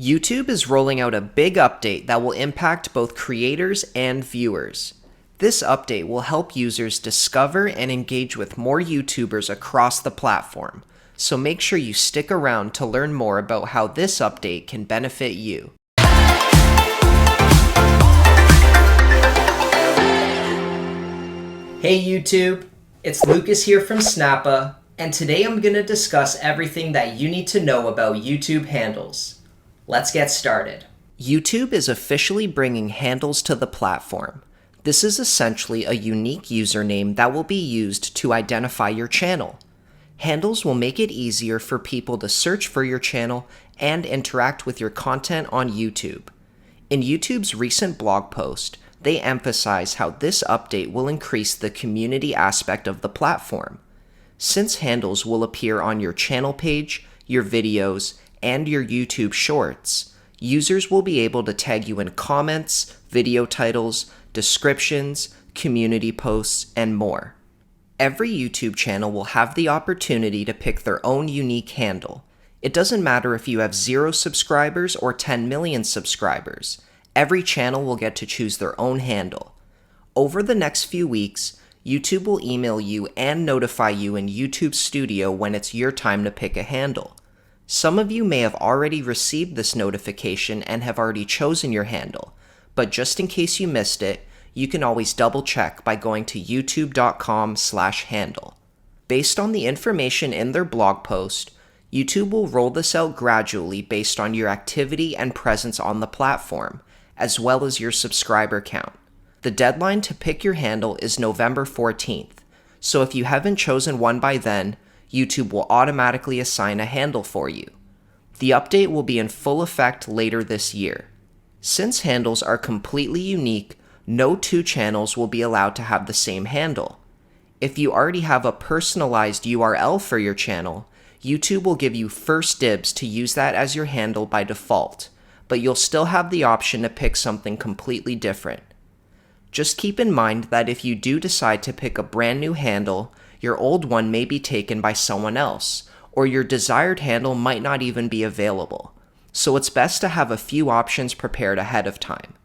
YouTube is rolling out a big update that will impact both creators and viewers. This update will help users discover and engage with more YouTubers across the platform, so make sure you stick around to learn more about how this update can benefit you. Hey YouTube, it's Lucas here from Snappa, and today I'm going to discuss everything that you need to know about YouTube handles. Let's get started. YouTube is officially bringing handles to the platform. This is essentially a unique username that will be used to identify your channel. Handles will make it easier for people to search for your channel and interact with your content on YouTube. In YouTube's recent blog post, they emphasize how this update will increase the community aspect of the platform. Since handles will appear on your channel page, your videos, and your YouTube shorts, users will be able to tag you in comments, video titles, descriptions, community posts, and more. Every YouTube channel will have the opportunity to pick their own unique handle. It doesn't matter if you have 0 subscribers or 10 million subscribers. Every channel will get to choose their own handle. Over the next few weeks, YouTube will email you and notify you in YouTube Studio when it's your time to pick a handle. Some of you may have already received this notification and have already chosen your handle, but just in case you missed it, you can always double check by going to youtube.com/handle. Based on the information in their blog post, YouTube will roll this out gradually based on your activity and presence on the platform, as well as your subscriber count. The deadline to pick your handle is November 14th, so if you haven't chosen one by then, YouTube will automatically assign a handle for you. The update will be in full effect later this year. Since handles are completely unique, no 2 channels will be allowed to have the same handle. If you already have a personalized URL for your channel, YouTube will give you first dibs to use that as your handle by default, but you'll still have the option to pick something completely different. Just keep in mind that if you do decide to pick a brand new handle, your old one may be taken by someone else, or your desired handle might not even be available, so it's best to have a few options prepared ahead of time.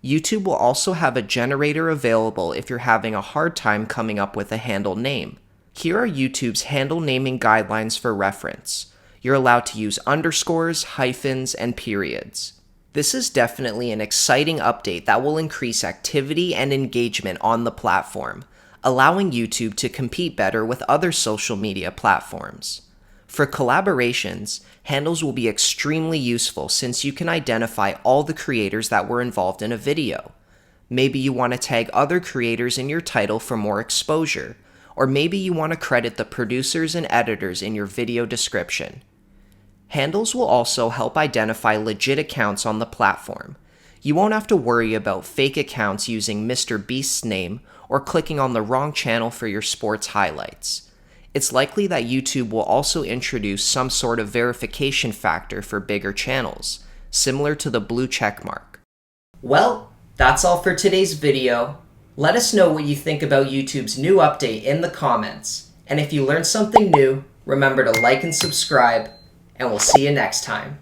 YouTube will also have a generator available if you're having a hard time coming up with a handle name. Here are YouTube's handle naming guidelines for reference. You're allowed to use underscores, hyphens, and periods. This is definitely an exciting update that will increase activity and engagement on the platform, allowing YouTube to compete better with other social media platforms. For collaborations, handles will be extremely useful since you can identify all the creators that were involved in a video. Maybe you want to tag other creators in your title for more exposure, or maybe you want to credit the producers and editors in your video description. Handles will also help identify legit accounts on the platform. You won't have to worry about fake accounts using Mr. Beast's name or clicking on the wrong channel for your sports highlights. It's likely that YouTube will also introduce some sort of verification factor for bigger channels, similar to the blue checkmark. Well, that's all for today's video. Let us know what you think about YouTube's new update in the comments. And if you learned something new, remember to like and subscribe, and we'll see you next time.